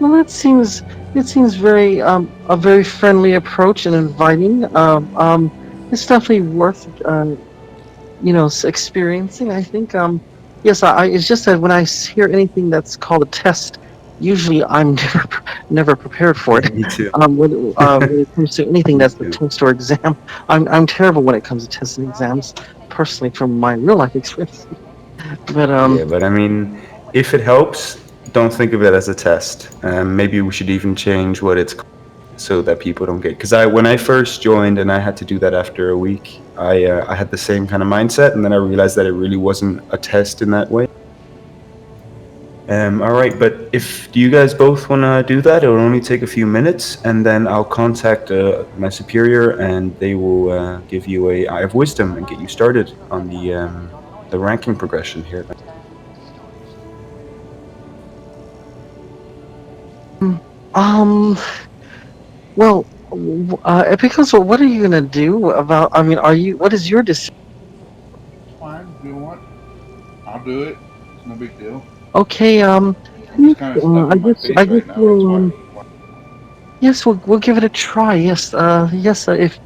Well, it seems very a very friendly approach and inviting. It's definitely worth experiencing. I think yes, it's just that when I hear anything that's called a test, usually I'm never prepared for Yeah, it. me too. When it comes to anything Me that's a too. test or exam, I'm terrible when it comes to tests and exams, personally from my real life experience. But Yeah, but I mean, if it helps, don't think of it as a test. Maybe we should even change what it's called so that people don't get. Because when I first joined and I had to do that after a week, I had the same kind of mindset, and then I realized that it really wasn't a test in that way. All right, but if do you guys both want to do that? It'll only take a few minutes, and then I'll contact my superior, and they will give you a eye of wisdom and get you started on the ranking progression here. um, well, because what are you gonna do about? I mean, are you? What is your decision? It's fine. If you want, I'll do it. It's no big deal. Okay, I'm just kind of I stuffing my guess face right now. That's we'll why. yes, we'll give it a try. Yes, yes, if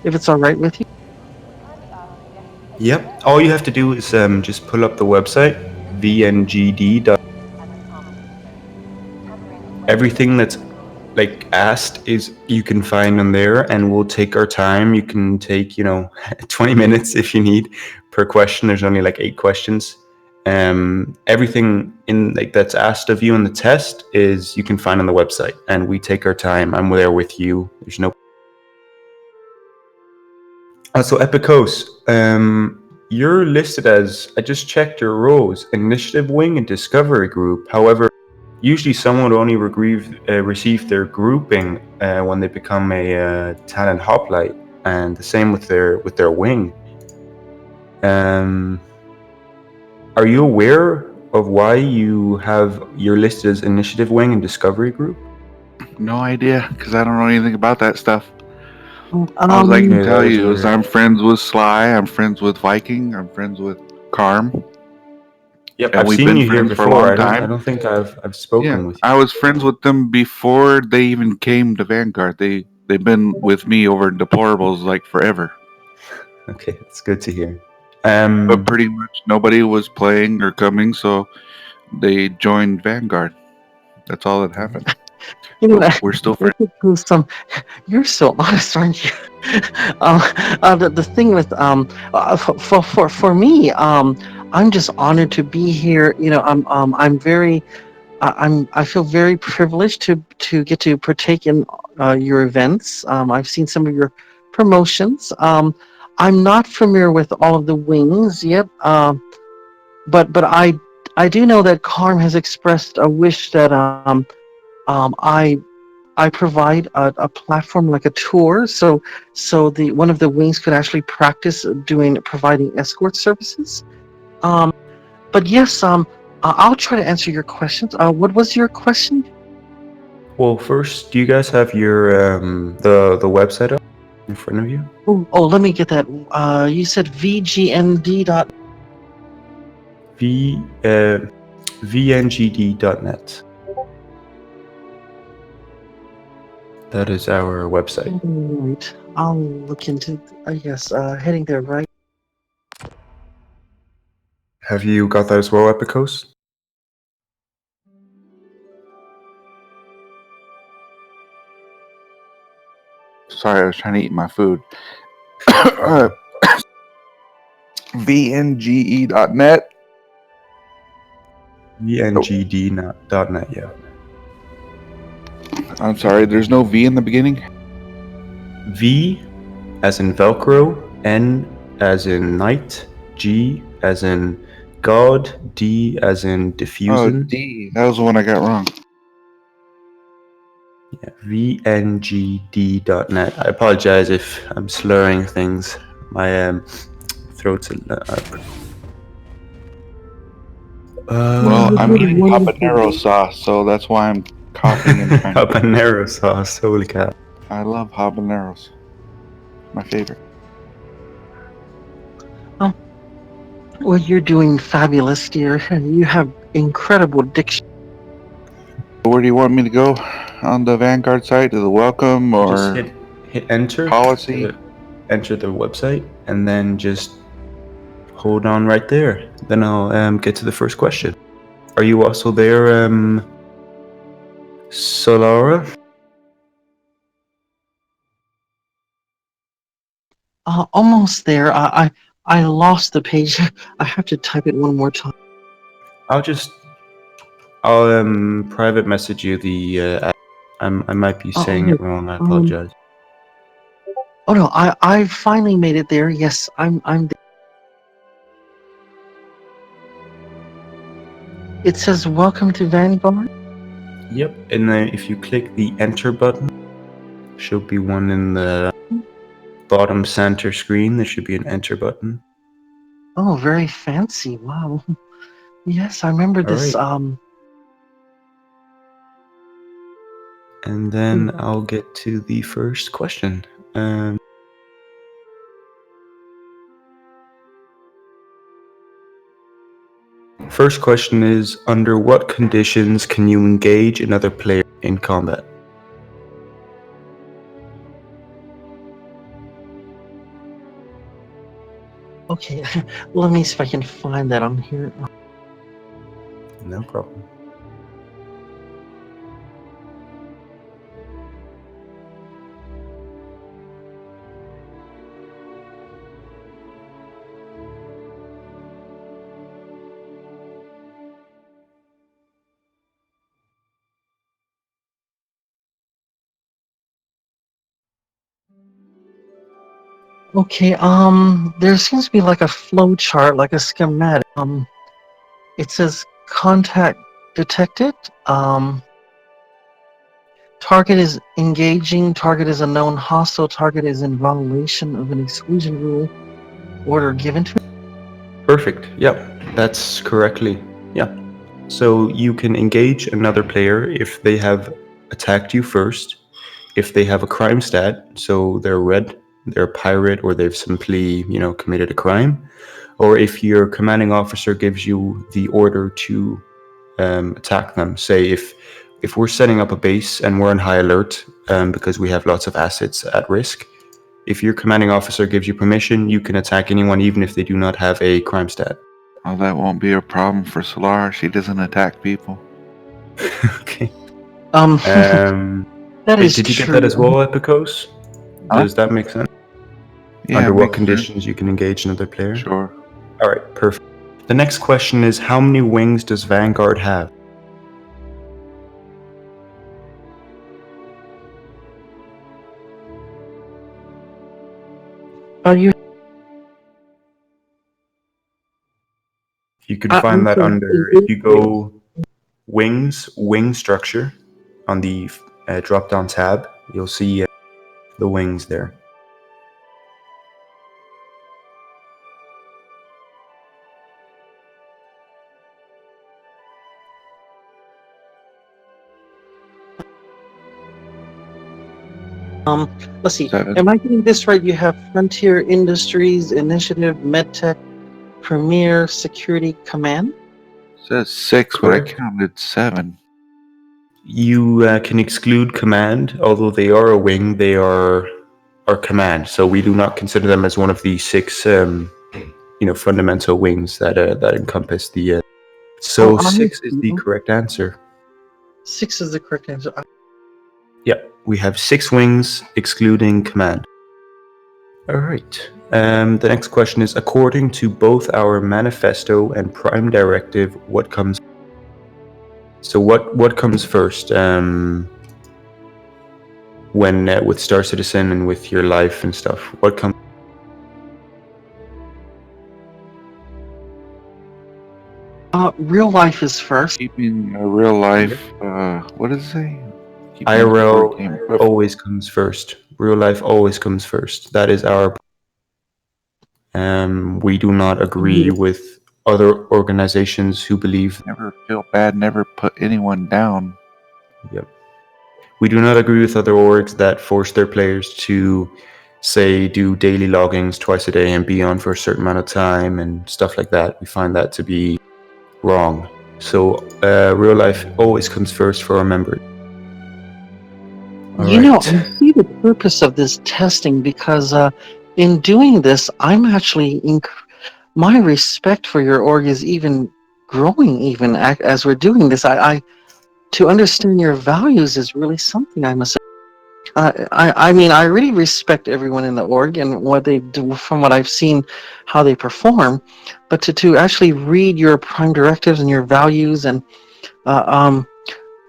it's all right with you. Yep. All you have to do is just pull up the website, vngd. Everything that's like asked is you can find on there, and we'll take our time. You can take 20 minutes if you need per question. There's only like 8 questions. Everything in like that's asked of you in the test is you can find on the website, and we take our time. I'm there with you. There's no. So Epicose, you're listed as, I just checked your roles, Initiative Wing and Discovery Group. However, usually someone would only receive their grouping when they become a talent hoplite, and the same with their wing. Are you aware of why you're listed as Initiative Wing and Discovery Group? No idea, because I don't know anything about that stuff. All I can Um, Yeah, that tell was you is weird. I'm friends with Sly, I'm friends with Viking, I'm friends with Carm, Yep, and I've we've seen been you here friends for a before. long I time. don't think I've Yeah, spoken with you. I was friends with them before they even came to Vanguard. They've been with me over deplorables like forever. Okay, it's good to hear. But pretty much nobody was playing or coming, so they joined Vanguard. That's all that happened. you know, But we're still friends. you're so honest, aren't you? The thing with for me, I'm just honored to be here. I'm very I feel very privileged to get to partake in your events. I've seen some of your promotions. I'm not familiar with all of the wings yet, but I do know that Carm has expressed a wish that um, I I provide a platform like a tour, so the one of the wings could actually practice doing providing escort services. Um, but yes, I'll try to answer your questions. What was your question? Well, first, do you guys have your the website up in front of you? Oh, let me get that. You said VGND dot. V vngd.net. That is our website. Right. I'll look into. Yes, heading there right. Have you got that as well, Epicose? Sorry, I was trying to eat my food. VNGE.net. vngd.net. Yeah. I'm sorry, there's no V in the beginning. V as in Velcro, N as in night, G as in God, D as in Oh, diffusion. D. That was the one I got wrong. Yeah, vngd.net. I apologize if I'm slurring things. My throat's Well, I'm eating Wonderful. habanero sauce, so that's why I'm coughing and trying to. habanero sauce. Holy cow! I love habaneros. My favorite. Oh, well, you're doing fabulous, dear. You have incredible diction. Where do you want me to go on the Vanguard site? To the welcome or Just hit enter policy? to enter the website, and then just hold on right there. Then I'll get to the first question. Are you also there, Solara? Almost there. I lost the page. I have to type it one more time. I'll private message you the. I might be saying it wrong. I apologize. Oh no, I finally made it there. Yes, I'm there. It says welcome to Vanguard. Yep, and then if you click the enter button, should be one in the bottom center screen. There should be an enter button. Oh, very fancy. Wow. Yes, I remember this. Right. And then I'll get to the first question. First question is, under what conditions can you engage another player in combat? Okay, let me see if I can find that on here. No problem. Okay, there seems to be like a flow chart, like a schematic. It says contact detected. Target is engaging. Target is a known hostile. Target is in violation of an exclusion rule. Order given to. Perfect. Yep, that's correctly. Yeah. So you can engage another player if they have attacked you first, if they have a crime stat, so they're red, they're a pirate, or they've simply, committed a crime, or if your commanding officer gives you the order to attack them. Say if we're setting up a base and we're on high alert because we have lots of assets at risk, if your commanding officer gives you permission, you can attack anyone even if they do not have a crime stat. Oh, that won't be a problem for Solar. She doesn't attack people. Okay. That is Did you true. get that as well, Epicose? Does that make sense? Yeah, Under what conditions you can engage another player? Sure. All right, perfect. The next question is, how many wings does Vanguard have? You You can find that under, if you go wings, wing structure, on the drop-down tab, you'll see the wings there. let's see. 7. Am I getting this right? You have Frontier Industries, Initiative, MedTech, Premier, Security, Command. It says 6, Correct. but I counted 7. You can exclude command, although they are a wing. They are command, so we do not consider them as one of the 6, fundamental wings that encompass the. So 6 is the correct answer. 6 is the correct answer. Yeah, we have 6 wings, excluding command. All right. The next question is, according to both our manifesto and prime directive, what comes? So what comes first? When with Star Citizen and with your life and stuff, what comes? Real life is first. Keeping a real life, what does it say? IRL always comes first. Real life always comes first. That is our. We do not agree with other organizations who believe. Never feel bad, never put anyone down. Yep. We do not agree with other orgs that force their players to, say, do daily loggings twice a day and be on for a certain amount of time and stuff like that. We find that to be wrong. So real life always comes first for our members. All You know, right. I see the purpose of this testing because in doing this, I'm actually my respect for your org is even growing even as we're doing this. I to understand your values is really something I must. I mean, I really respect everyone in the org and what they do from what I've seen, how they perform, but to actually read your prime directives and your values and uh, um,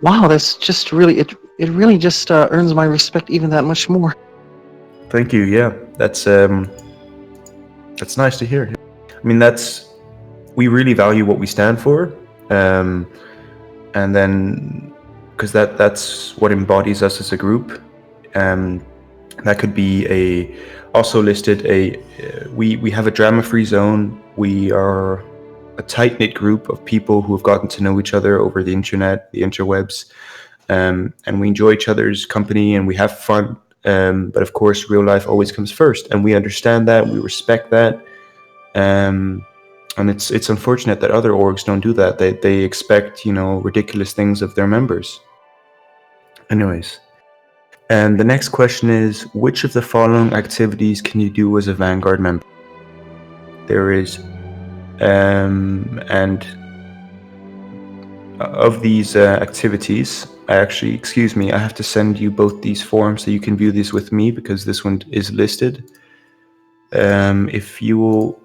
wow, that's just really it really just earns my respect even that much more. Thank you. Yeah, that's nice to hear. I mean, we really value what we stand for, and then because that's what embodies us as a group. That could be also listed we have a drama-free zone. We are a tight-knit group of people who have gotten to know each other over the internet, the interwebs, and we enjoy each other's company and we have fun. But of course, real life always comes first, and we understand that, we respect that. And it's unfortunate that other orgs don't do that. They expect ridiculous things of their members. Anyways, and the next question is, which of the following activities can you do as a Vanguard member? There is, and of these activities, I have to send you both these forms so you can view these with me because this one is listed. If you will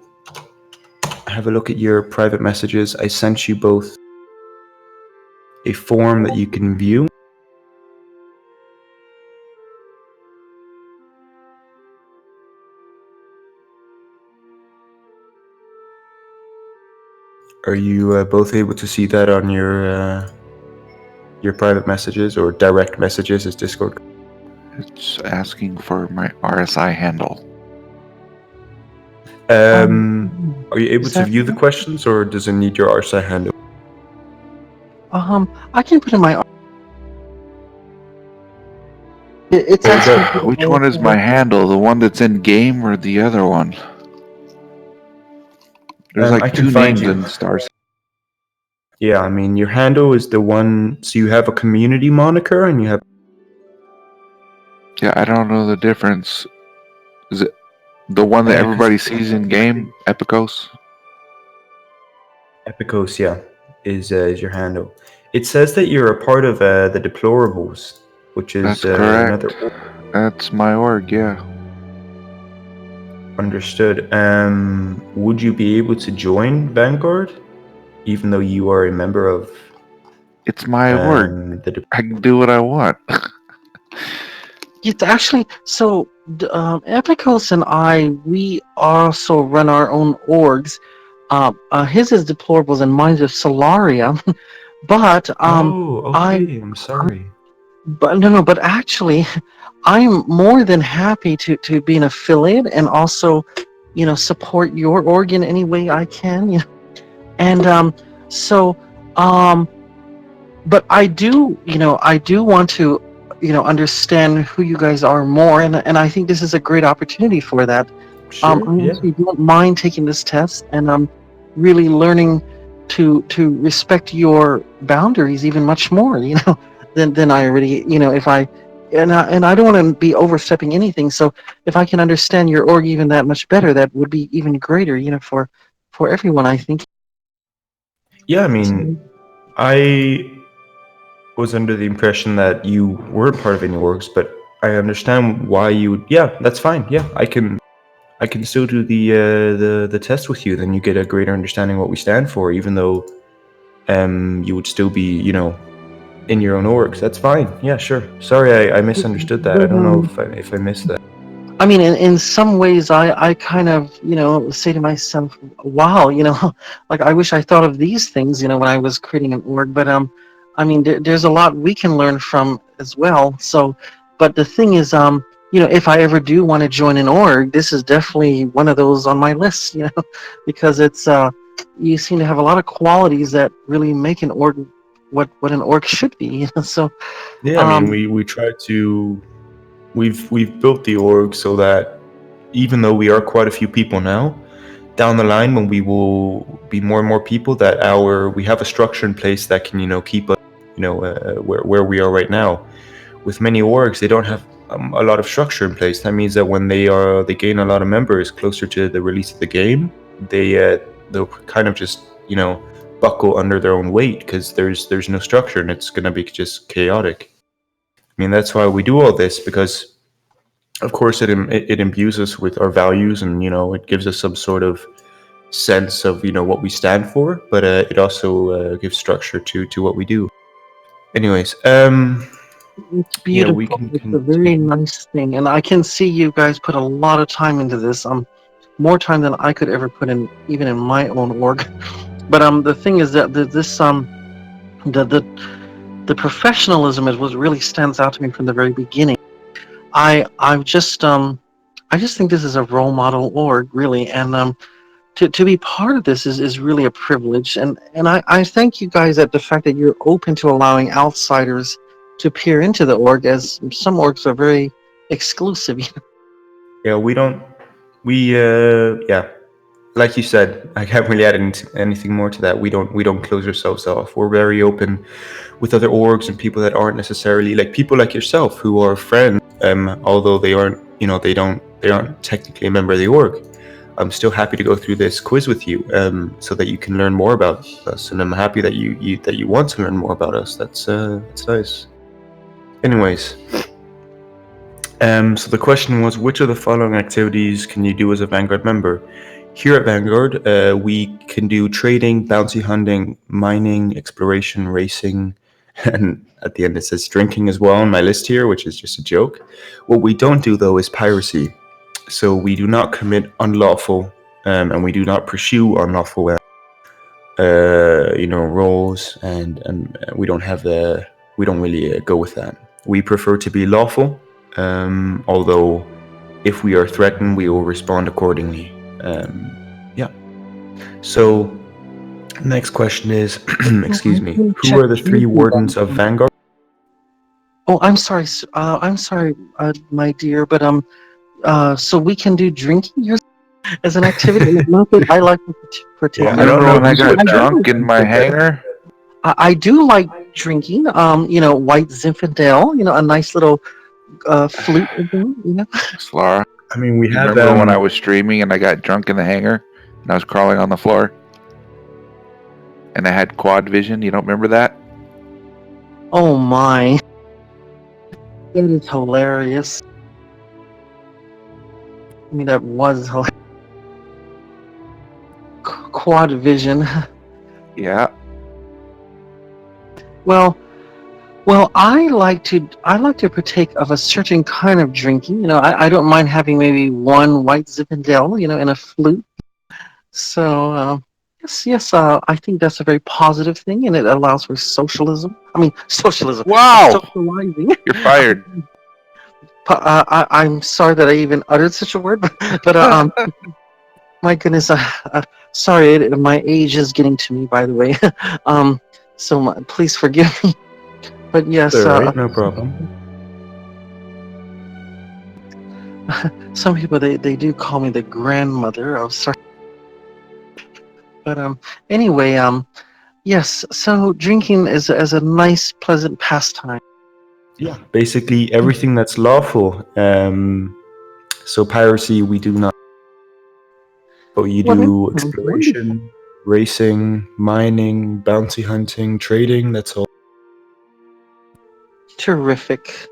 have a look at your private messages, I sent you both a form that you can view. Are you both able to see that on your private messages or direct messages as Discord? It's asking for my RSI handle. Are you able to view the questions, or does it need your RSI handle? I can put in my. It's asking. Which one is my handle? The one that's in game or the other one? There's I like can two find names you. in stars. Yeah, I mean, your handle is the one. So you have a community moniker, and you have. Yeah, I don't know the difference. Is it the one that everybody sees in game? Epicose? Epicose, yeah, is your handle. It says that you're a part of the Deplorables, which is That's correct. another. That's my org, yeah. Understood. Would you be able to join Vanguard, even though you are a member of? It's my org. The I can do what I want. It's actually so. Epicose and I, we also run our own orgs. His is Deplorables and mine's is Solaria. But Oh, okay. I'm sorry. but no, but actually, I'm more than happy to be an affiliate and also, support your org in any way I can. And so but I do, I do want to, understand who you guys are more, and I think this is a great opportunity for that. Sure. I Yeah. actually don't mind taking this test, and I'm really learning to respect your boundaries even much more, than I already, if I and I don't want to be overstepping anything. So if I can understand your org even that much better, that would be even greater, for everyone, I think. Yeah, I mean, I was under the impression that you weren't part of any orgs, but I understand why you would. Yeah, that's fine. Yeah, I can still do the test with you. Then you get a greater understanding of what we stand for, even though you would still be in your own orgs. That's fine. Yeah, sure. Sorry, I misunderstood that. I don't know if I missed that. I mean, in some ways, I kind of, say to myself, wow, like I wish I thought of these things, when I was creating an org. But I mean, there's a lot we can learn from as well. So, but the thing is, if I ever do want to join an org, this is definitely one of those on my list, because it's you seem to have a lot of qualities that really make an org what an org should be. So Yeah, I mean, we try to. We've built the org so that even though we are quite a few people now, down the line, when we will be more and more people, that we have a structure in place that can, keep us, where we are right now. With many orgs, they don't have a lot of structure in place. That means that when they gain a lot of members closer to the release of the game, they'll kind of just buckle under their own weight, because there's no structure and it's gonna be just chaotic. I mean, that's why we do all this, because of course it imbues us with our values, and it gives us some sort of sense of what we stand for, but it also gives structure to what we do. Anyways, It's beautiful. we can It's a very nice thing, and I can see you guys put a lot of time into this. More time than I could ever put in, even in my own org. But the thing is that the professionalism is what really stands out to me from the very beginning. I just think this is a role model org, really, and to be part of this is really a privilege, and I thank you guys at the fact that you're open to allowing outsiders to peer into the org, as some orgs are very exclusive. Yeah, like you said, I can't really add anything more to that. We don't close ourselves off. We're very open with other orgs and people that aren't necessarily, like people like yourself who are friends, although they aren't, they aren't technically a member of the org. I'm still happy to go through this quiz with you, so that you can learn more about us, and I'm happy that you want to learn more about us. That's nice. Anyways, so the question was, which of the following activities can you do as a Vanguard member? Here at Vanguard, we can do trading, bounty hunting, mining, exploration, racing, and at the end it says drinking as well on my list here, which is just a joke. What we don't do, though, is piracy. So we do not commit unlawful, and we do not pursue unlawful, roles, and we don't really go with that. We prefer to be lawful, although if we are threatened, we will respond accordingly. So next question is, excuse me, who are the 3 wardens of Vanguard? Oh, I'm sorry, my dear, but so we can do drinking as an activity. Not that I like to partake. I don't know when I got drunk in my hangar. I do like drinking. White Zinfandel. A nice little flute. Slara. I mean, we have remember when I was streaming and I got drunk in the hangar and I was crawling on the floor and I had quad vision. You don't remember that? Oh my! That is hilarious. I mean, that was hilarious. Quad vision. Yeah. Well, I like to partake of a certain kind of drinking. I don't mind having maybe one white Zinfandel, in a flute. So yes, I think that's a very positive thing, and it allows for socialism. I mean, socialism. Wow. Socializing. You're fired. I'm sorry that I even uttered such a word, but my goodness, sorry, my age is getting to me, by the way. So please forgive me. But yes, right, no problem. Some people they do call me the grandmother. Oh, sorry. But anyway, yes. So drinking is a nice, pleasant pastime. Yeah, basically everything that's lawful. So piracy we do not. But you do exploration, racing, mining, bounty hunting, trading. That's all. Terrific.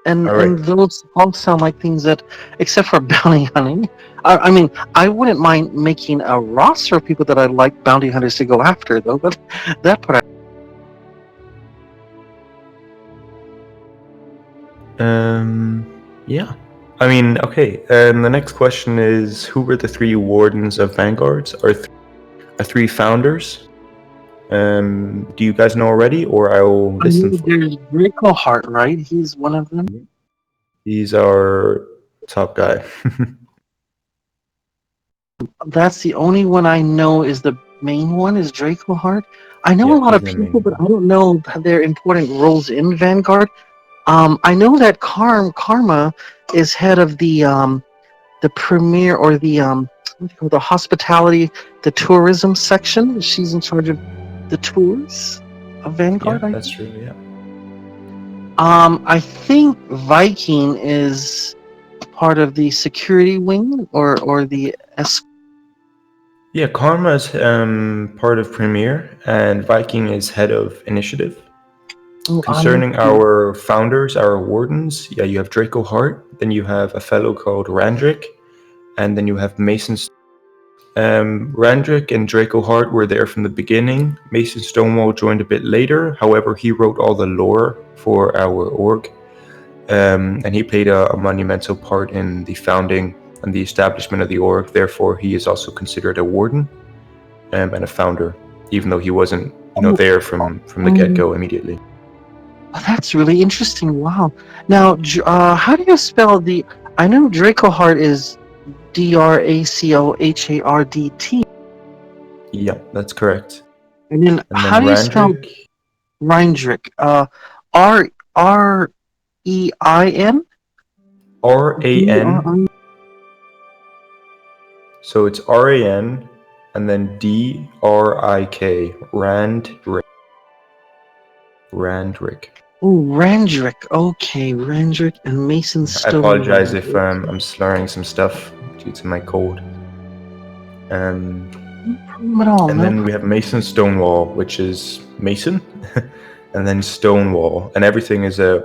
And those all sound like things that, except for bounty hunting, I mean, I wouldn't mind making a roster of people that I'd like bounty hunters to go after, though. But that part, yeah. I mean, okay. And the next question is, who were the 3 wardens of Vanguards? Are 3 founders? Do you guys know already, or I will listen? There's Rico Hart, right? He's one of them. He's our top guy. That's the only one I know is the main one, is Draco Hart. I know a lot of people, but I don't know their important roles in Vanguard. I know that Karma is head of the premier, or the the hospitality, the tourism section. She's in charge of the tours of Yeah, Vanguard. I that's think. true. Yeah. I think Viking is part of the security wing or the S. Yeah, Karma is part of Premier, and Viking is head of initiative. Oh, Concerning our founders, our wardens, yeah, you have Draco Hart, then you have a fellow called Randrick, and then you have Mason. Randrick and Draco Hart were there from the beginning. Mason Stonewall joined a bit later. However, he wrote all the lore for our org, and he played a monumental part in the founding and the establishment of the org. Therefore, he is also considered a warden and a founder, even though he wasn't, there from the get-go immediately. Oh, that's really interesting. Wow. Now, how do you spell the? I know Draco Hart is DRACOHARDT, Yeah, that's correct. and then And how then do you spell Randrick, Reindrick? REIN. RAN. DRI. So it's RAN and then DRIK. Randrick. Oh, Randrick. Okay, Randrick and Mason I apologize Stonewall. if I'm slurring some stuff due to my cold. No problem at all. And No then we have Mason Stonewall, which is Mason, and then Stonewall, and everything is a.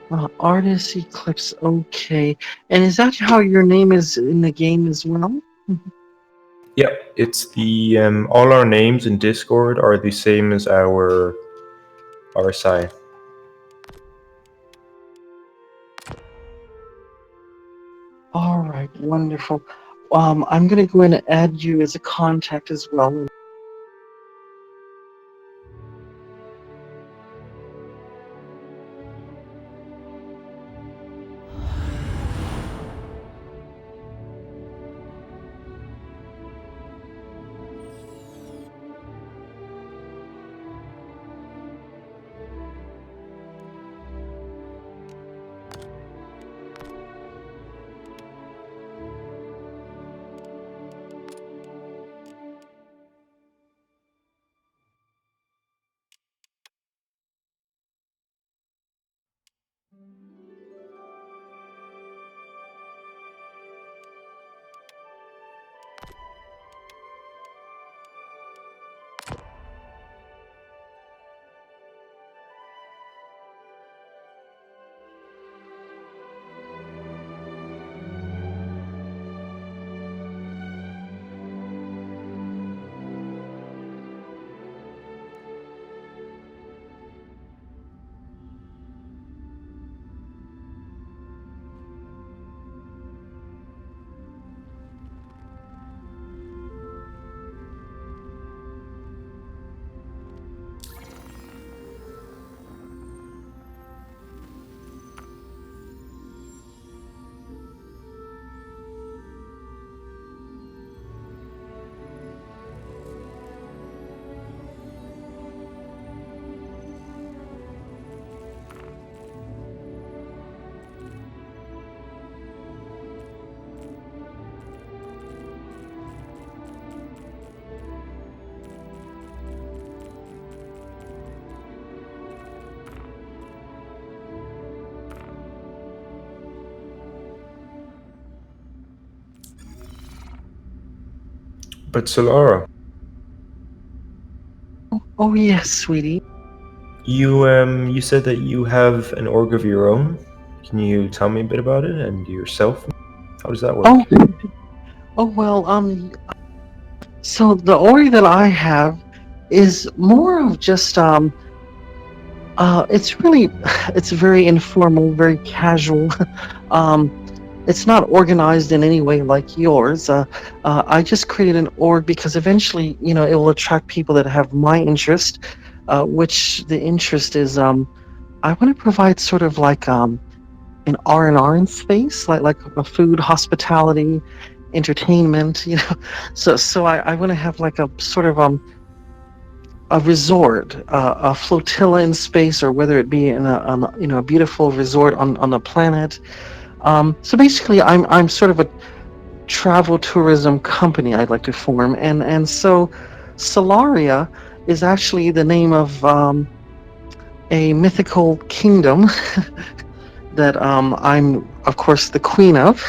ArtisEclipse, okay. And is that how your name is in the game as well? Yep, it's the all our names in Discord are the same as our RSI. All right, wonderful. I'm gonna go in and add you as a contact as well. But Solara, Oh yes, sweetie. you said that you have an org of your own. Can you tell me a bit about it and yourself? How does that work? Oh, oh well. So the Ori that I have is more of just it's really, it's very informal, very casual. um, it's not organized in any way like yours. I just created an org because eventually, you know, it will attract people that have my interest, which the interest is I want to provide sort of like an R&R in space, like a food, hospitality, entertainment. You know, so I want to have like a sort of a resort, a flotilla in space, or whether it be in you know, a beautiful resort on the planet. So basically, I'm sort of a travel tourism company I'd like to form, and so Solaria is actually the name of a mythical kingdom that I'm of course the queen of.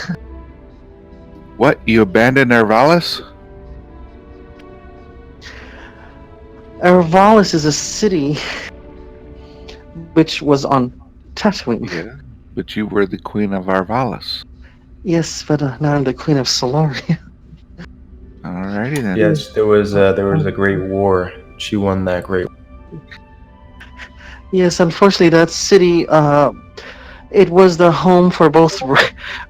What? You abandoned Arvalis? Arvalis is a city which was on Tatooine. Yeah. But you were the queen of Arvalis. Yes, but now I'm the queen of Solaria. Alrighty then. Yes, there was a great war. She won that great. Yes, unfortunately, that city it was the home for both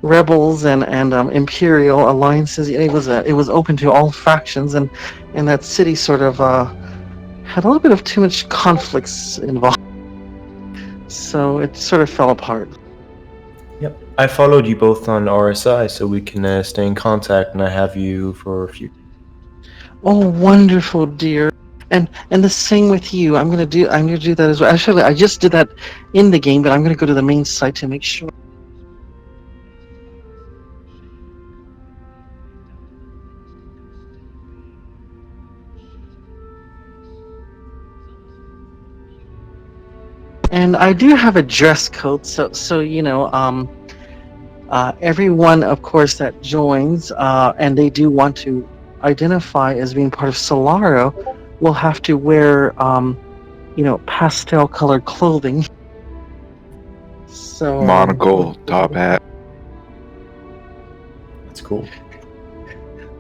rebels and imperial alliances. It was open to all factions, and that city sort of had a little bit of too much conflicts involved, so it sort of fell apart. Yep. I followed you both on RSI, so we can stay in contact, and I have you for a few. Oh, wonderful, dear. And the same with you. I'm gonna do that as well. Actually, I just did that in the game, but I'm gonna go to the main site to make sure. And I do have a dress code, so you know, everyone, of course, that joins, and they do want to identify as being part of Solaro, will have to wear, you know, pastel-colored clothing. So Monocle, top hat. That's cool.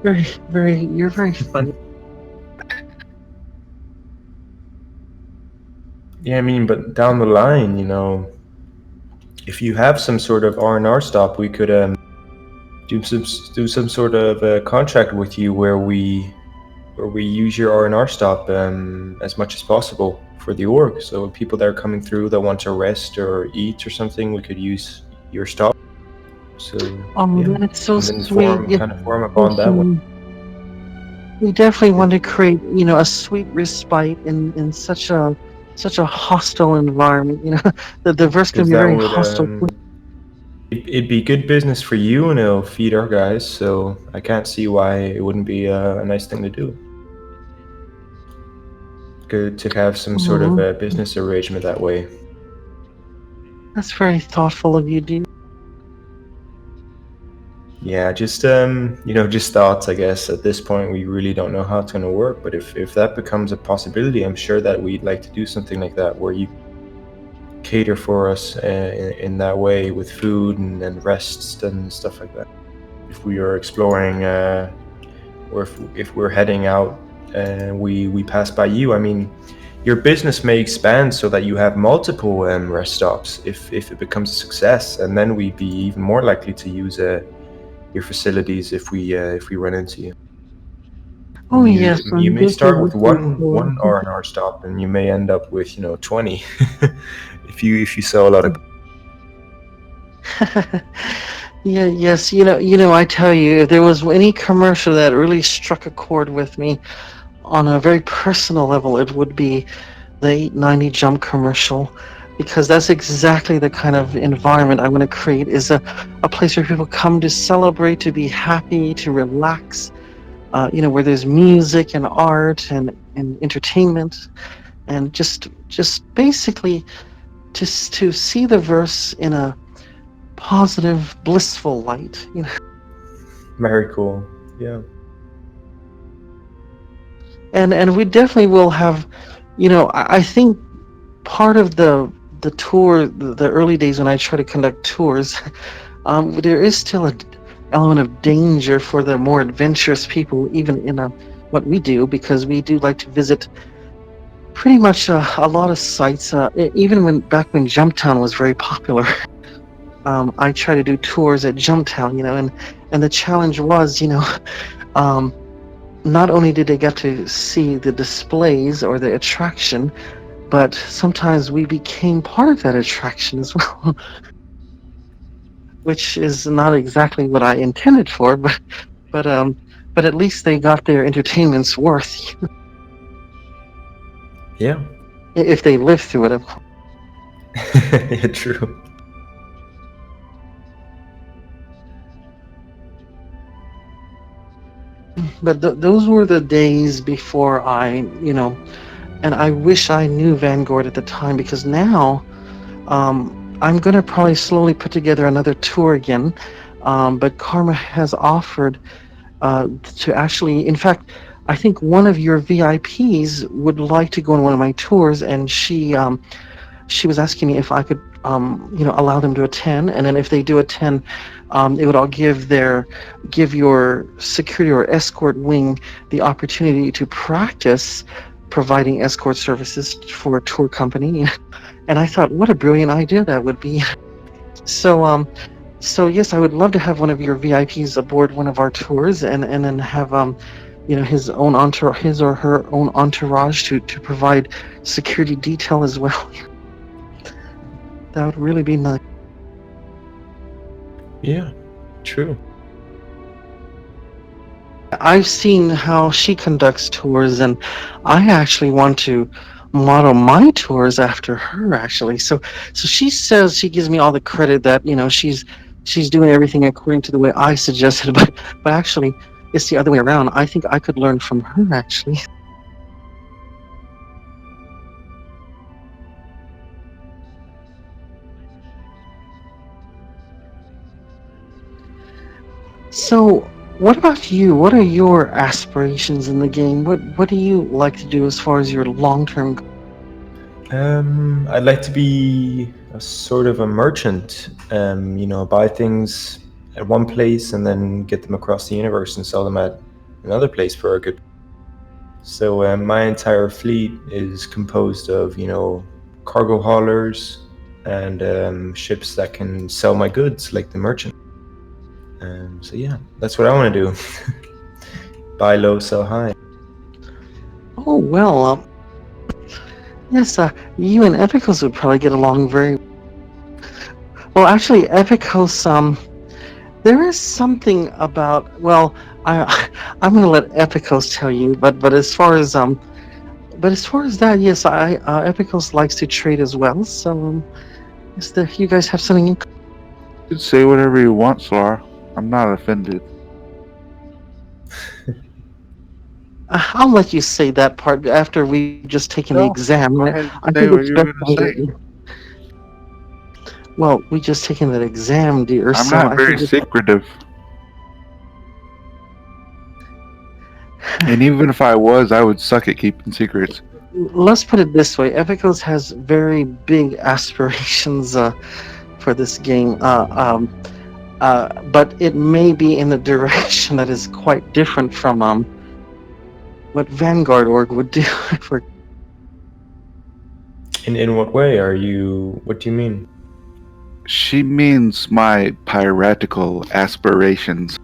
you're very funny. Yeah, I mean, but down the line, you know, if you have some sort of R&R stop, we could do some sort of contract with you where we use your R&R stop as much as possible for the org. So people that are coming through that want to rest or eat or something, we could use your stop. So yeah, That's so and then sweet. Yeah. kind of form a bond that way. We definitely want to create, a sweet respite in such a hostile environment. The verse can Because be that very would hostile. it'd be good business for you, and it'll feed our guys. So I can't see why it wouldn't be a nice thing to do. Good to have some sort of a business arrangement that way. That's very thoughtful of you, dude. Yeah, just just thoughts, I guess. At this point, we really don't know how it's going to work. But if that becomes a possibility, I'm sure that we'd like to do something like that, where you cater for us in that way with food and rests and stuff like that. If we are exploring, or if we're heading out and we pass by you, I mean, your business may expand so that you have multiple rest stops if it becomes a success, and then we'd be even more likely to use your facilities if we run into you. Oh you, yes, you may this start with would be cool. one R&R stop, and you may end up with 20 if you sell a lot of. Yeah, yes, I tell you, if there was any commercial that really struck a chord with me on a very personal level, it would be the 890 jump commercial, because that's exactly the kind of environment I want to create, is a place where people come to celebrate, to be happy, to relax, where there's music and art and entertainment, and just basically just to see the verse in a positive, blissful light. Very cool. Yeah. And we definitely will have, I think part of the tour, the early days when I try to conduct tours, there is still an element of danger for the more adventurous people, even in what we do, because we do like to visit pretty much a lot of sites. Even back when Jumptown was very popular, I try to do tours at Jumptown, and the challenge was, not only did they get to see the displays or the attraction, but sometimes we became part of that attraction as well, which is not exactly what I intended for, but at least they got their entertainment's worth. Yeah. If they lived through it, of course. Yeah, true. But those were the days before and I wish I knew Vanguard at the time, because now I'm going to probably slowly put together another tour again. But Karma has offered to actually, in fact, I think one of your VIPs would like to go on one of my tours, and she was asking me if I could allow them to attend, and then if they do attend, it would all give your security or escort wing the opportunity to practice providing escort services for a tour company. And I thought, what a brilliant idea that would be. So yes, I would love to have one of your VIPs aboard one of our tours, and then have his or her own entourage to provide security detail as well. That would really be nice. Yeah, true. I've seen how she conducts tours, and I actually want to model my tours after her, actually. So she says, she gives me all the credit that she's doing everything according to the way I suggested, but actually it's the other way around. I think I could learn from her, actually. So, what about you? What are your aspirations in the game? What do you like to do as far as your long-term goal? I'd like to be a sort of a merchant. Buy things at one place and then get them across the universe and sell them at another place for a good. So my entire fleet is composed of cargo haulers and ships that can sell my goods, like the merchant. So yeah, that's what I want to do. Buy low, sell high. Oh well, yes. You and Epicose would probably get along very well. Actually, Epicose. There is something about. Well, I'm going to let Epicose tell you. But as far as that, yes, Epicose likes to trade as well. So you guys have something in. You can say whatever you want, Slar. I'm not offended. I'll let you say that part after we've just taken the exam. Go ahead I and say think what it's you best were going to say. Well, we just taken that exam, dear. I'm so not I very think secretive. And even if I was, I would suck at keeping secrets. Let's put it this way: Epicose has very big aspirations for this game, but it may be in a direction that is quite different from what Vanguard org would do. In what way are you? What do you mean? She means my piratical aspirations. I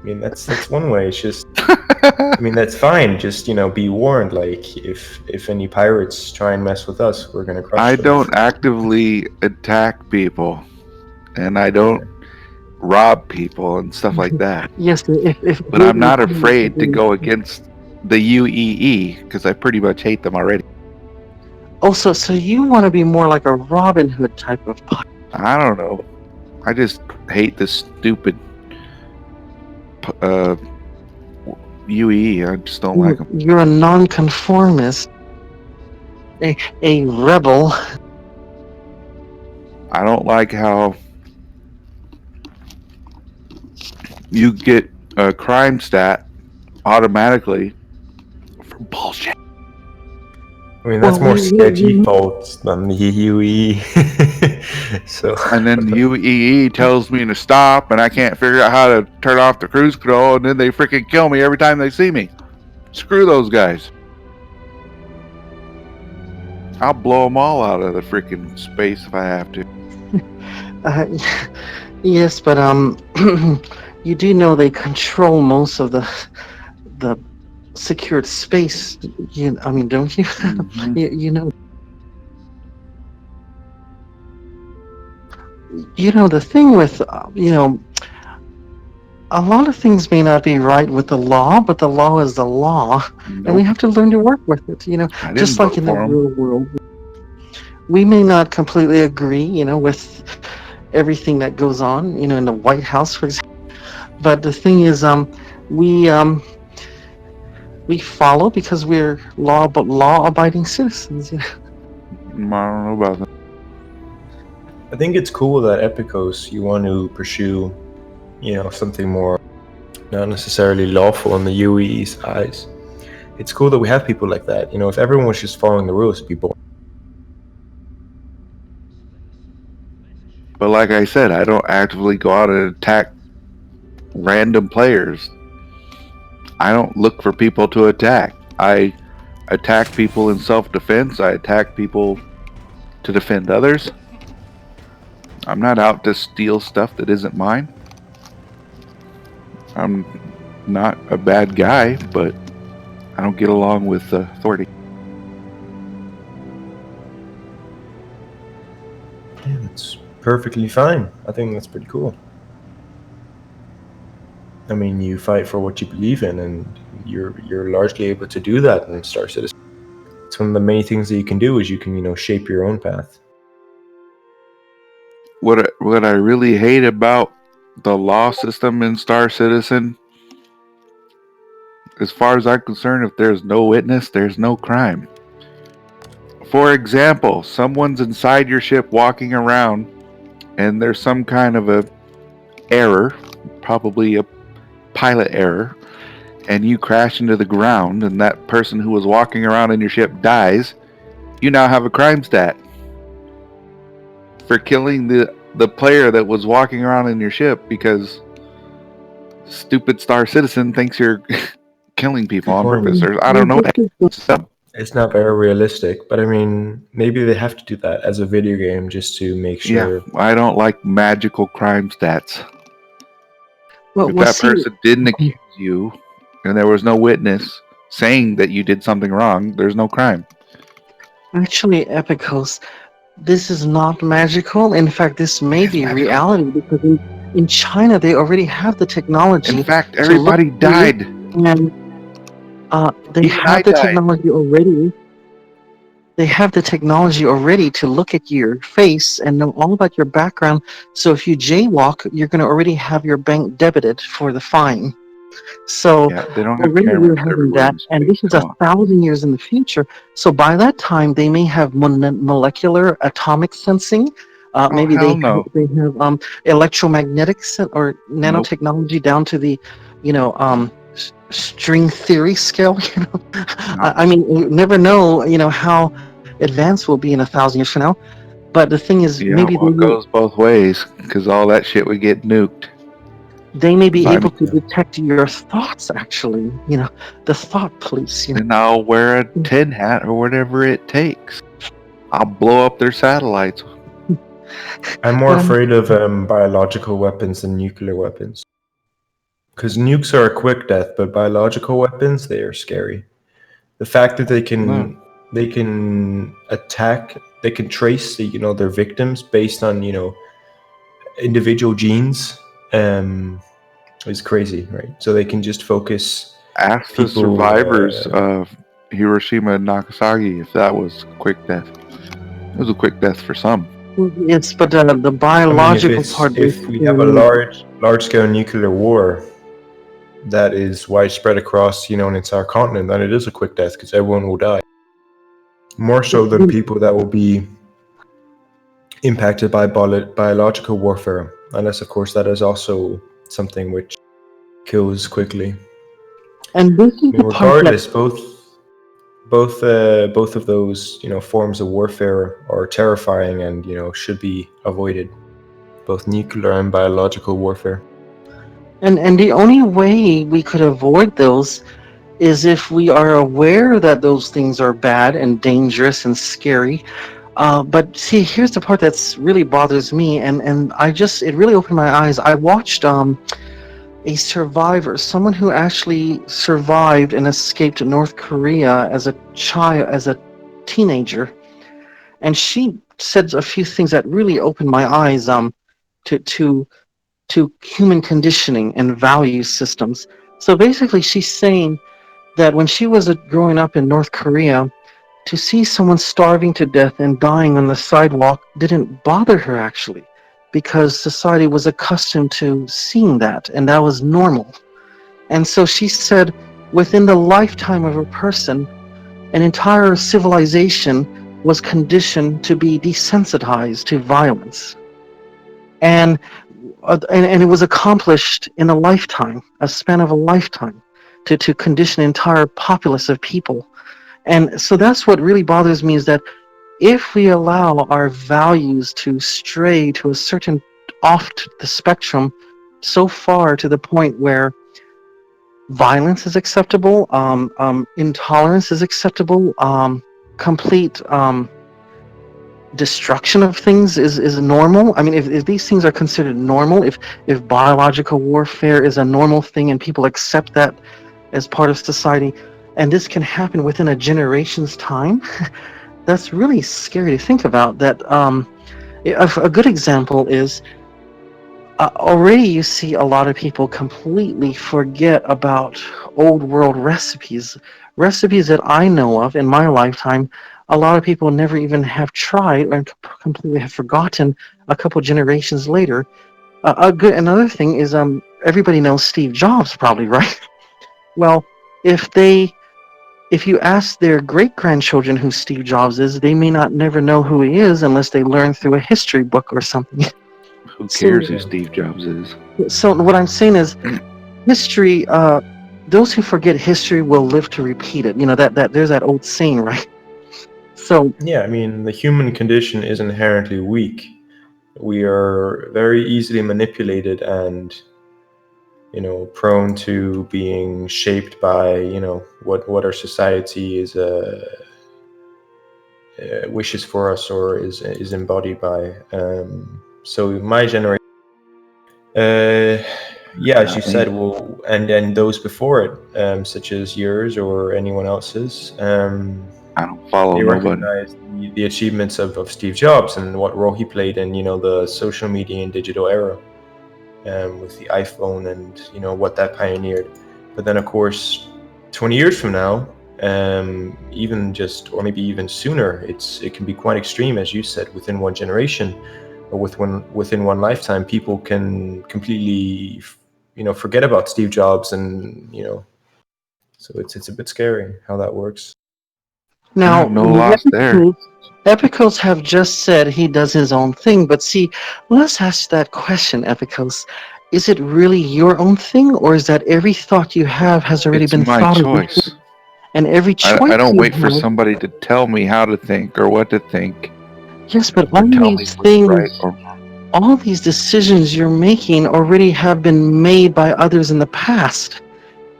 mean, that's one way. It's just, I mean, that's fine. Just be warned. Like, if any pirates try and mess with us, we're gonna crush I them. don't actively attack people, and I don't rob people and stuff like that. Yes, But I'm not afraid to go against the UEE because I pretty much hate them already. Oh, so you want to be more like a Robin Hood type of pirate? I don't know. I just hate this stupid UEE. I just don't like them. You're a nonconformist, a rebel. I don't like how you get a crime stat automatically for bullshit. I mean, that's Well, more sketchy faults than the UE. So. And then the UEE tells me to stop, and I can't figure out how to turn off the cruise control, and then they freaking kill me every time they see me. Screw those guys. I'll blow them all out of the freaking space if I have to. Yes, but you do know they control most of the secured space. I mean, don't you? Mm-hmm. you know. The thing with a lot of things may not be right with the law, but the law is the law, and we have to learn to work with it. Just like in the real world, we may not completely agree, with everything that goes on, in the White House, for example. But the thing is, we follow because we're law-abiding citizens. I don't know about that. I think it's cool that Epicose, you want to pursue, something more not necessarily lawful in the UEE's eyes. It's cool that we have people like that. If everyone was just following the rules, it'd be boring. But like I said, I don't actively go out and attack random players. I don't look for people to attack. I attack people in self-defense. I attack people to defend others. I'm not out to steal stuff that isn't mine. I'm not a bad guy, but I don't get along with authority. Yeah, that's perfectly fine. I think that's pretty cool. I mean, you fight for what you believe in, and you're largely able to do that in Star Citizen. It's one of the many things that you can do is you can shape your own path. What I really hate about the law system in Star Citizen, as far as I'm concerned, if there's no witness, there's no crime. For example, someone's inside your ship walking around, and there's some kind of a error, probably a pilot error, and you crash into the ground, and that person who was walking around in your ship dies. You now have a crime stat. for killing the player that was walking around in your ship because stupid Star Citizen thinks you're killing people on point. purpose. Or I don't know what happened. It's not very realistic, but I mean, maybe they have to do that as a video game just to make sure. Yeah, I don't like magical crime stats. Well, If well, that see, person didn't accuse you and there was no witness saying that you did something wrong, there's no crime. actually, Epicose, this is not magical. In fact, this may be magical. reality because in China they already have the technology. In fact, to look everybody at you died. And they Even I have the died. technology already. They have the technology already to look at your face and know all about your background. So if you jaywalk, you're going to already have your bank debited for the fine. So Yeah, they don't have already cameras you're having everywhere that, in and space. this is Come on. 1,000 years in the future. So by that time, they may have molecular atomic sensing. Maybe hell no. they have electromagnetic or Nope. nanotechnology down to the, string theory scale. I mean, you never know, how advanced we'll be in 1,000 years from now. But the thing is, Yeah, maybe well, it goes both ways because all that shit would get nuked. they may be I able mean, to detect your thoughts. Actually, the thought police. then I'll wear a tin hat or whatever it takes. I'll blow up their satellites. I'm more But I'm- afraid of biological weapons than nuclear weapons. Because nukes are a quick death, but biological weapons, they are scary. The fact that they can attack, they can trace their victims based on individual genes is crazy, right? So they can just focus. Ask the People, survivors of Hiroshima and Nagasaki if that was a quick death. It was a quick death for some. Yes, but the biological part. If we have a large scale nuclear war that is widespread across an entire continent, then it is a quick death because everyone will die. More so than people that will be impacted by biological warfare, unless of course that is also something which kills quickly. And this is the part regardless, both of those forms of warfare are terrifying and should be avoided, both nuclear and biological warfare. And the only way we could avoid those is if we are aware that those things are bad and dangerous and scary. But see, here's the part that's really bothers me, and it really opened my eyes. I watched a survivor, someone who actually survived and escaped North Korea as a child, as a teenager, and she said a few things that really opened my eyes to human conditioning and value systems. So basically, she's saying that when she was growing up in North Korea, to see someone starving to death and dying on the sidewalk didn't bother her actually, because society was accustomed to seeing that, and that was normal. And so she said, within the lifetime of a person, an entire civilization was conditioned to be desensitized to violence. And it was accomplished in a lifetime, a span of a lifetime, to condition an entire populace of people. And so that's what really bothers me, is that if we allow our values to stray to a certain off the spectrum so far to the point where violence is acceptable, intolerance is acceptable, complete destruction of things is normal. I mean, if these things are considered normal, if biological warfare is a normal thing and people accept that as part of society, and this can happen within a generation's time, that's really scary to think about. That a good example is already you see a lot of people completely forget about old world recipes that I know of in my lifetime. A lot of people never even have tried and completely have forgotten a couple generations later. Another thing is everybody knows Steve Jobs, probably, right? Well, if you ask their great-grandchildren who Steve Jobs is, they may not never know who he is unless they learn through a history book or something. Who cares who Steve Jobs is? So what I'm saying is, history, those who forget history will live to repeat it. That there's that old saying, right? So yeah, I mean, the human condition is inherently weak. we are very easily manipulated and, you know, prone to being shaped by, you know, what our society is wishes for us or is embodied by. So my generation, yeah, as you said, well, and those before it, such as yours or anyone else's, I don't follow they nobody. recognize the achievements of Steve Jobs and what role he played in, you know, the social media and digital era, with the iPhone and, you know, what that pioneered. But then, of course, 20 years from now, even just, or maybe even sooner, it can be quite extreme, as you said, within one generation or within one lifetime. People can completely, you know, forget about Steve Jobs, and, you know, so it's a bit scary how that works. Now, No loss there. Epicose have just said he does his own thing, but see, let's ask that question, Epicose. Is it really your own thing, or is that every thought you have has already It's been my thought of choice. before, and every choice I don't you wait for have? somebody to tell me how to think or what to think, Yes, but or all tell me these what's right things, or wrong. all these decisions you're making already have been made by others in the past.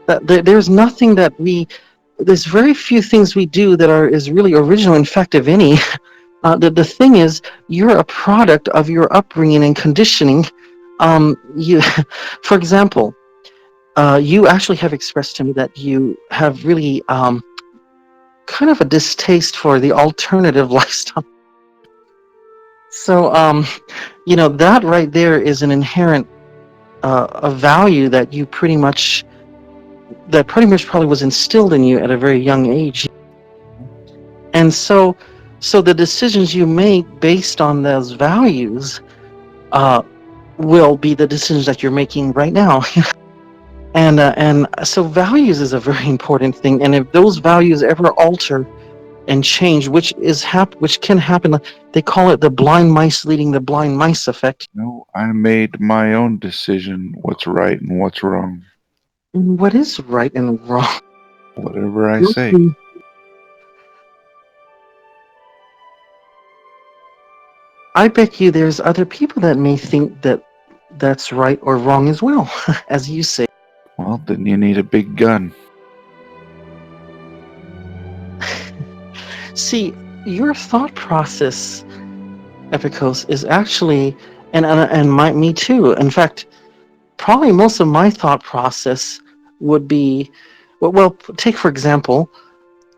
That there's nothing that there's very few things we do that is really original. In fact, if any, the thing is, you're a product of your upbringing and conditioning. You, for example, you actually have expressed to me that you have really kind of a distaste for the alternative lifestyle. So, you know, that right there is an inherent a value that pretty much probably was instilled in you at a very young age. And so the decisions you make based on those values will be the decisions that you're making right now. And so values is a very important thing. And if those values ever alter and change, which can happen, they call it the blind mice leading the blind mice effect. No, I made my own decision what's right and what's wrong. And what is right and wrong? Whatever I say. I bet you there's other people that may think that that's right or wrong as well, as you say. Well, then you need a big gun. See, your thought process, Epicose, is actually, me too. In fact, probably most of my thought process would be, well, take for example,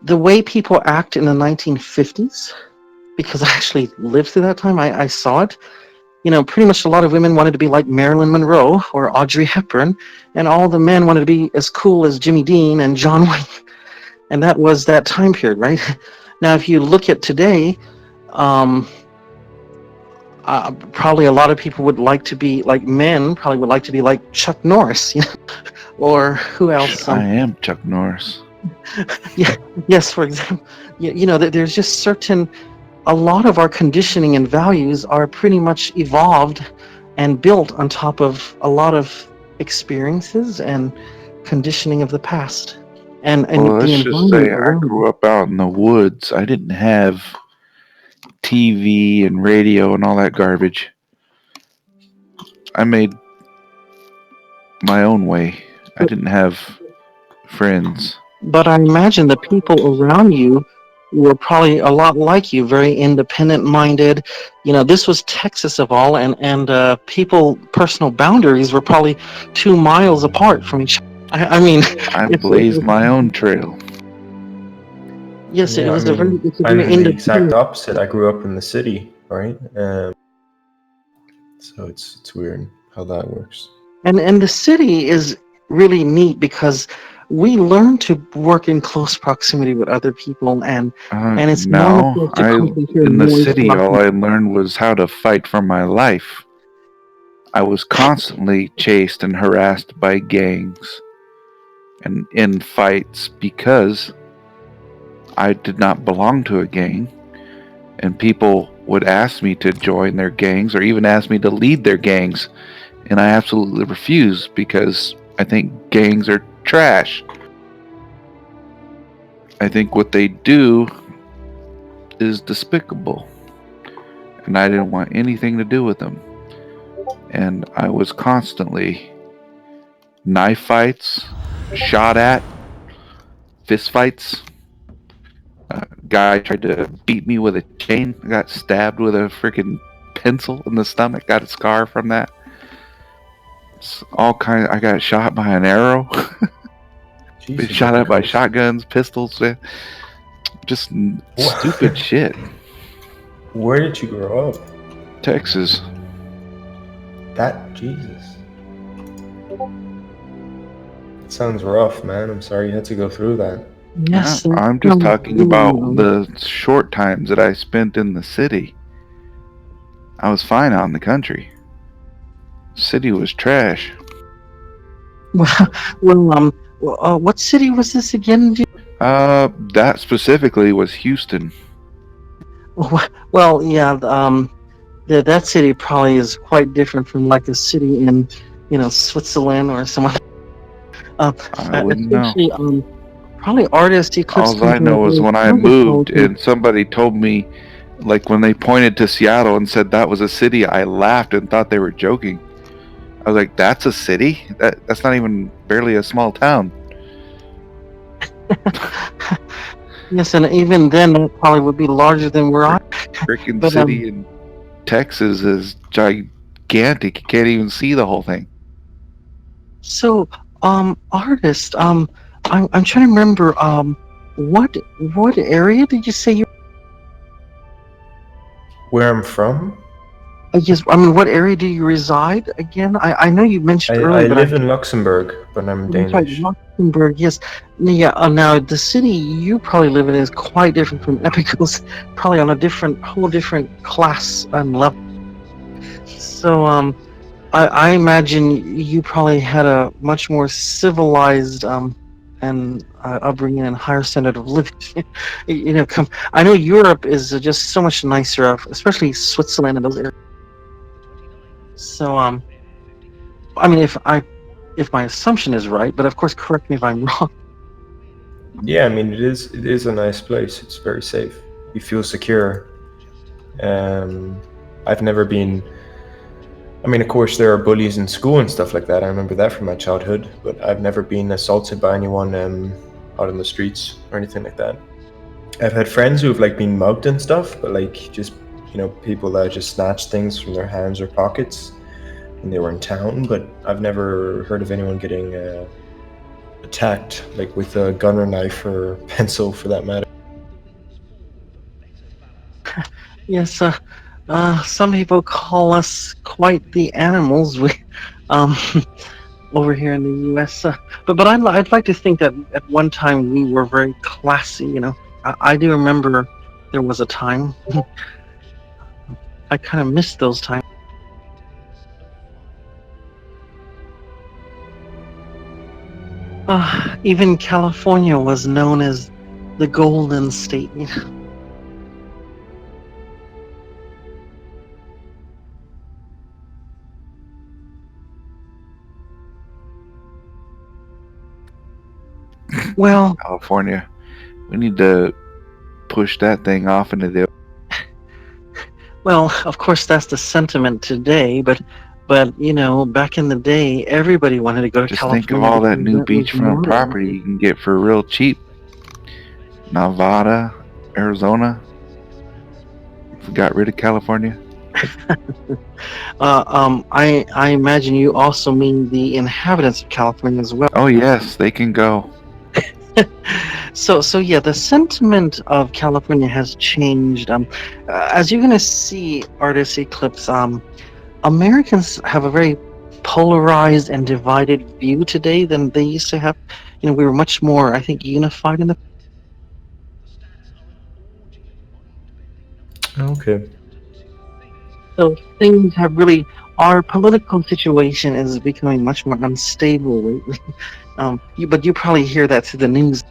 the way people act in the 1950s, because I actually lived through that time. I saw it. You know, pretty much a lot of women wanted to be like Marilyn Monroe or Audrey Hepburn, and all the men wanted to be as cool as Jimmy Dean and John Wayne. And that was that time period, right? Now, if you look at today, um, probably a lot of people would like to be like men, probably would like to be like Chuck Norris, you know? Or who else? I am Chuck Norris. Yeah, yes, for example, you know, there's just a lot of our conditioning and values are pretty much evolved and built on top of a lot of experiences and conditioning of the past and Well, the let's just say environment I around grew up out in the woods. I didn't have TV and radio and all that garbage. I made my own way. I didn't have friends. But I imagine the people around you were probably a lot like you, very independent minded. You know, this was Texas of all, and people personal boundaries were probably 2 miles apart from each other. I mean, I blazed my own trail. yes, Yeah, I mean, it's a very I'm the exact independent. opposite. I grew up in the city, right? So it's weird how that works. And the city is really neat because we learn to work in close proximity with other people, and it's normal Now, for us to concentrate in the noise. city, all I learned was how to fight for my life. I was constantly chased and harassed by gangs and in fights because I did not belong to a gang, and people would ask me to join their gangs or even ask me to lead their gangs, and I absolutely refused because I think gangs are trash. I think what they do is despicable, and I didn't want anything to do with them. And I was constantly knife fights, shot at, fist fights. Guy tried to beat me with a chain. I got stabbed with a freaking pencil in the stomach. Got a scar from that. It's all kind. I got shot by an arrow. Been shot at by shotguns, pistols. Just stupid shit. Where did you grow up? Texas. Jesus. It sounds rough, man. I'm sorry you had to go through that. Yes, Yeah, I'm just talking about the short times that I spent in the city. I was fine out in the country. City was trash. What city was this again? That specifically was Houston. Well, yeah, that city probably is quite different from like a city in, Switzerland or somewhere. I wouldn't know. Probably ArtisEclipse. All I know is when I moved and somebody told me, like when they pointed to Seattle and said that was a city, I laughed and thought they were joking. I was like, "That's a city? That's not even barely a small town." Yes, and even then, it probably would be larger than where I. Freaking city in Texas is gigantic. You can't even see the whole thing. So, artist, I'm trying to remember, what area did you say you? Where I'm from? Yes, I mean, what area do you reside again? I know you mentioned earlier. I live in Luxembourg, but I'm Danish. Luxembourg, yes. Yeah. Now the city you probably live in is quite different from Epicose, probably on a whole different class and level. So, I imagine you probably had a much more civilized and upbringing and higher standard of living. I know Europe is just so much nicer, especially Switzerland and those areas. So, I mean, if my assumption is right, but of course, correct me if I'm wrong. Yeah, I mean, it is a nice place. It's very safe. You feel secure. I've never been. I mean, of course, there are bullies in school and stuff like that. I remember that from my childhood, but I've never been assaulted by anyone out in the streets or anything like that. I've had friends who have like been mugged and stuff, but like just people that just snatched things from their hands or pockets when they were in town. But I've never heard of anyone getting attacked like with a gun or knife or pencil, for that matter. Yes, some people call us quite the animals. We, over here in the U.S. But I'd like to think that at one time we were very classy. I do remember there was a time. I kind of missed those times. Even California was known as the Golden State. Well, California, we need to push that thing off into the. Well, of course, that's the sentiment today, but back in the day, everybody wanted to go to Just California. Think of all that new beachfront property you can get for real cheap. Nevada, Arizona. We got rid of California. I imagine you also mean the inhabitants of California as well. Oh yes, they can go. So yeah, the sentiment of California has changed. As you're gonna see, ArtisEclipse, Americans have a very polarized and divided view today than they used to have. We were much more, I think, unified in the. Okay. So things have really. Our political situation is becoming much more unstable lately. But you probably hear that through the news.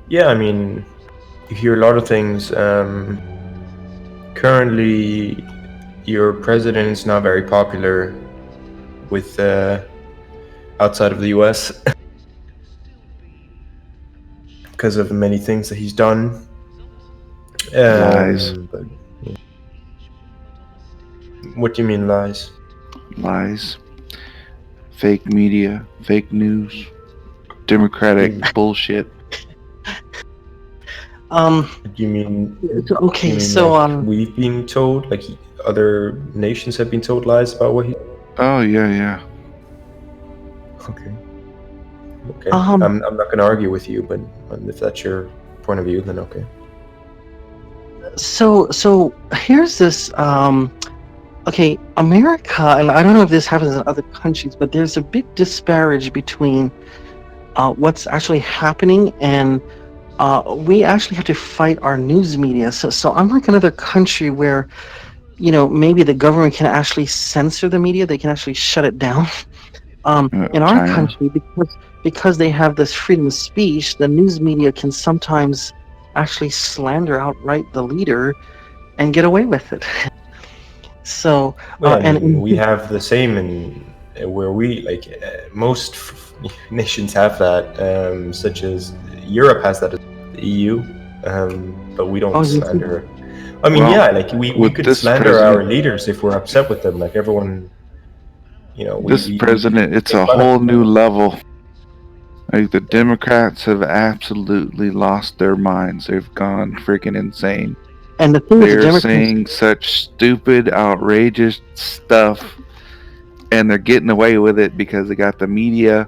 Yeah, I mean, you hear a lot of things. Currently, your president is not very popular with outside of the US. because of many things that he's done. Lies. But, what do you mean lies? Lies. Fake media. Fake news. Democratic bullshit. Do you mean? Okay, you mean so like we've been told, like other nations have been told lies about what he? Oh yeah. Okay. I'm not going to argue with you, but if that's your point of view, then okay. So here's this. Okay, America, and I don't know if this happens in other countries, but there's a big disparage between what's actually happening, and we actually have to fight our news media. So unlike another country where, maybe the government can actually censor the media, they can actually shut it down. In our China. country, because they have this freedom of speech, the news media can sometimes actually slander outright the leader and get away with it. So, we have the same in where we most nations have that, such as Europe has that, the EU, but we don't slander. I mean, we could slander our leaders if we're upset with them, like everyone. This president, it's a whole new level. Like, the Democrats have absolutely lost their minds. They've gone freaking insane. And the thing they're saying such stupid, outrageous stuff, and they're getting away with it because they got the media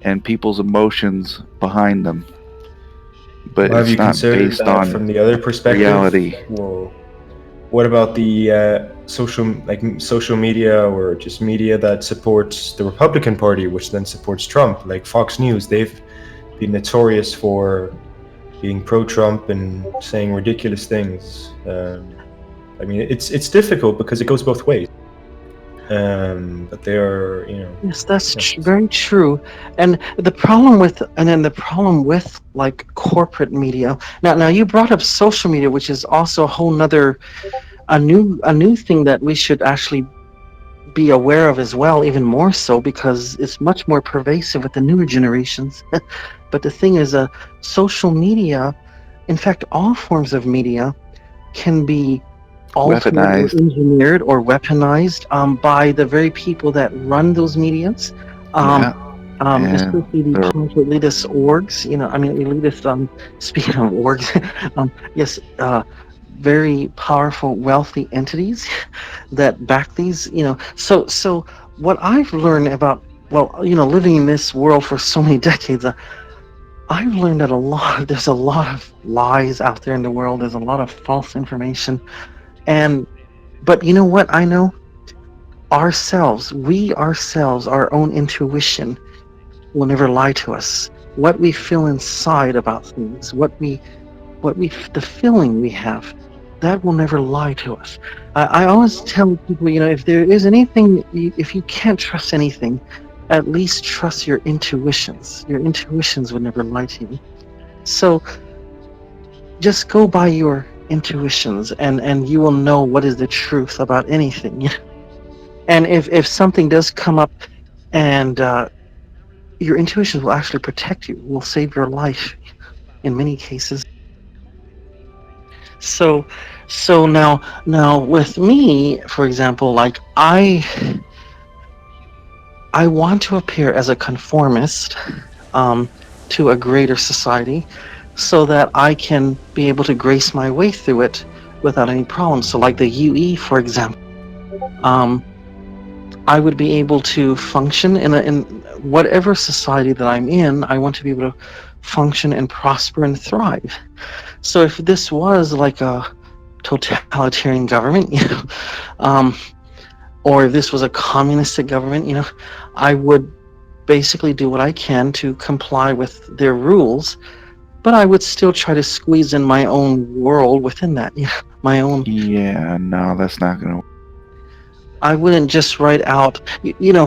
and people's emotions behind them. But it's not based on from the other perspective. Reality. Well, what about the social media or just media that supports the Republican Party, which then supports Trump, like Fox News? They've been notorious for being pro-Trump and saying ridiculous things. I mean, it's difficult because it goes both ways. But they are, Yes, that's very true. And the problem with like corporate media. Now you brought up social media, which is also a whole nother, a new thing that we should actually be aware of as well, even more so because it's much more pervasive with the newer generations. But the thing is, social media, in fact, all forms of media can be altered, weaponized, or engineered, or weaponized by the very people that run those medias. Especially the powerful elitist orgs. Elitist. Speaking of orgs, yes, very powerful, wealthy entities that back these. So what I've learned about, living in this world for so many decades. I've learned that there's a lot of lies out there in the world. There's a lot of false information. But you know what I know? We ourselves, our own intuition will never lie to us. What we feel inside about things, the feeling we have, that will never lie to us. I always tell people, if there is anything, if you can't trust anything, at least trust your intuitions. Your intuitions would never lie to you. So just go by your intuitions, and you will know what is the truth about anything. And if something does come up, and your intuitions will actually protect you, will save your life in many cases. So now with me, for example, like I want to appear as a conformist to a greater society, so that I can be able to grace my way through it without any problems. So like the UE, for example, I would be able to function in whatever society that I'm in. I want to be able to function and prosper and thrive. So if this was like a totalitarian government, or if this was a communistic government, I would basically do what I can to comply with their rules, but I would still try to squeeze in my own world within that, my own. Yeah, no, that's not going to work. I wouldn't just write out,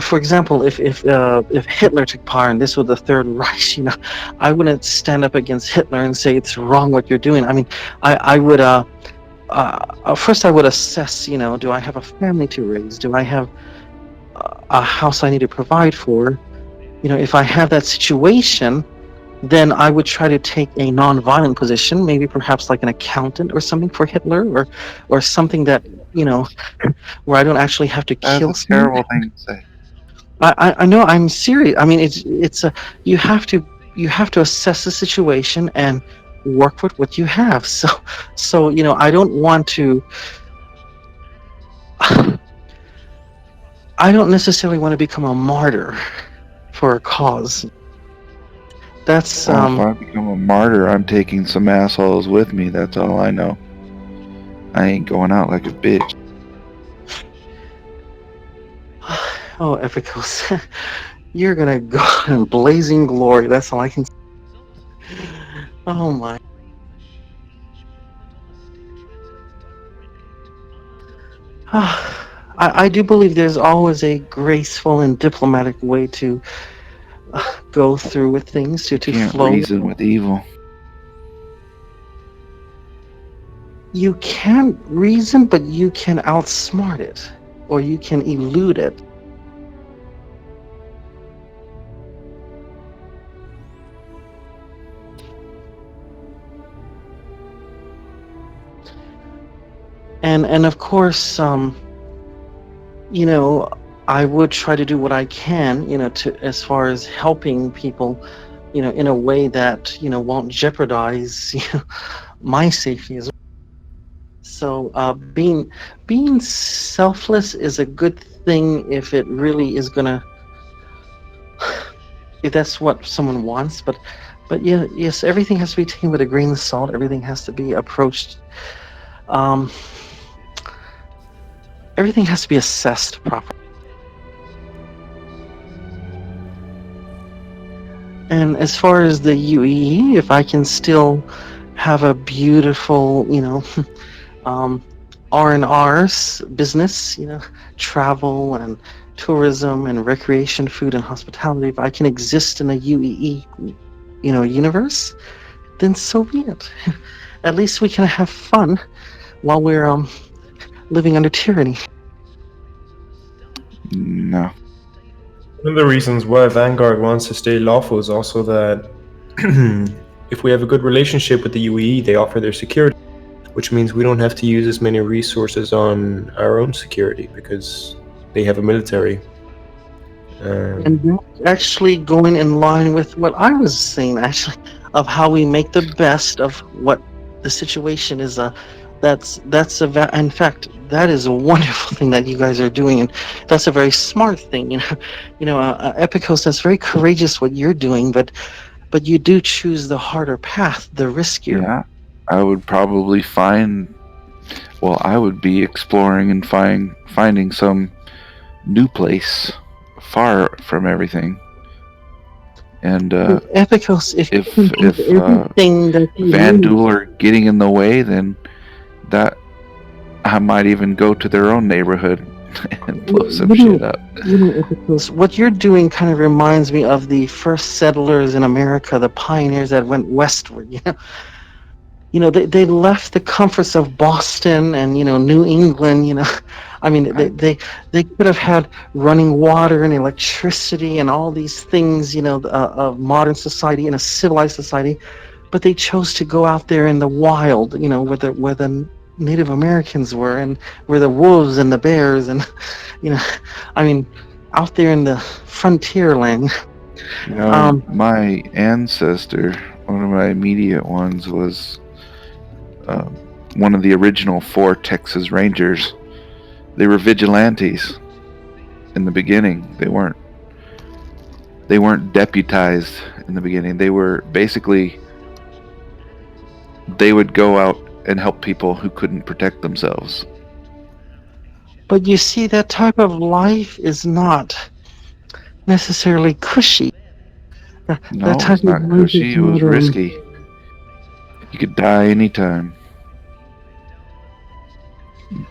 for example, if Hitler took power and this was the Third Reich, I wouldn't stand up against Hitler and say it's wrong what you're doing. I mean, I would first I would assess, do I have a family to raise? Do I have a house I need to provide for? If I have that situation, then I would try to take a non-violent position, maybe perhaps like an accountant or something for Hitler, or something that, where I don't actually have to That's kill a someone. terrible thing to say. I know, I'm serious. I mean, it's a you have to assess the situation and work with what you have. So I don't want to. I don't necessarily want to become a martyr for a cause. That's Well, if I become a martyr, I'm taking some assholes with me. That's all I know. I ain't going out like a bitch. Oh, Epicose, you're gonna go in blazing glory. That's all I can say. Oh my. I do believe there's always a graceful and diplomatic way to go through with things, to Can't flow. reason with evil. You can't reason, but you can outsmart it, or you can elude it. And of course, I would try to do what I can, to as far as helping people, in a way that won't jeopardize my safety as well. So being selfless is a good thing if it really is gonna, if that's what someone wants. But yeah, yes, everything has to be taken with a grain of salt. Everything has to be approached. Um, everything has to be assessed properly. And as far as the UEE, if I can still have a beautiful, R&R business, travel and tourism and recreation, food and hospitality, if I can exist in a UEE, universe, then so be it. At least we can have fun while we're living under tyranny. No. One of the reasons why Vanguard wants to stay lawful is also that if we have a good relationship with the UAE, they offer their security, which means we don't have to use as many resources on our own security because they have a military. And that's actually going in line with what I was saying, actually, of how we make the best of what the situation is. In fact, that is a wonderful thing that you guys are doing, and that's a very smart thing. Epicose, that's very courageous what you're doing, but you do choose the harder path, the riskier. Yeah, I would probably I would be exploring and finding some new place far from everything. And Epicose, if everything that Vanduul are getting in the way, then that I might even go to their own neighborhood and blow some shit up. Epicose, what you're doing kind of reminds me of the first settlers in America, the pioneers that went westward. They left the comforts of Boston and New England. I mean, they could have had running water and electricity and all these things, of modern society and a civilized society, but they chose to go out there in the wild, where the Native Americans were, and where the wolves and the bears, and I mean, out there in the frontier land. My ancestor, one of my immediate ones, was one of the original 4 Texas Rangers. They were vigilantes in the beginning. They weren't deputized in the beginning. They were basically, they would go out and help people who couldn't protect themselves. But you see, that type of life is not necessarily cushy. No, it's not cushy. It was risky. You could die anytime.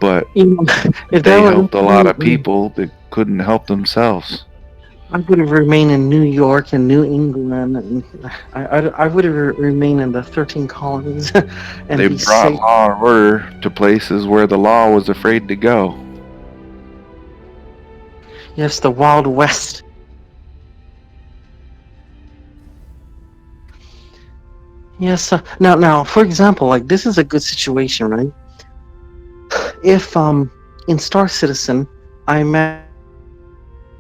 But if they helped a lot of people that couldn't help themselves. I would have remained in New York and New England, and I would have remained in the 13 colonies. And they brought law and order to places where the law was afraid to go. Yes, the Wild West. Yes. Now, for example, like this is a good situation, right? If in Star Citizen, I imagine that you have a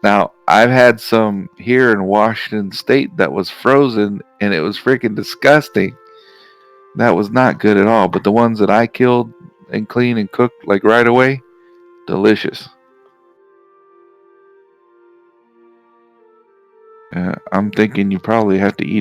Now, I've had some here in Washington State that was frozen, and it was freaking disgusting. That was not good at all. But the ones that I killed and cleaned and cooked like right away, delicious. I'm thinking you probably have to eat it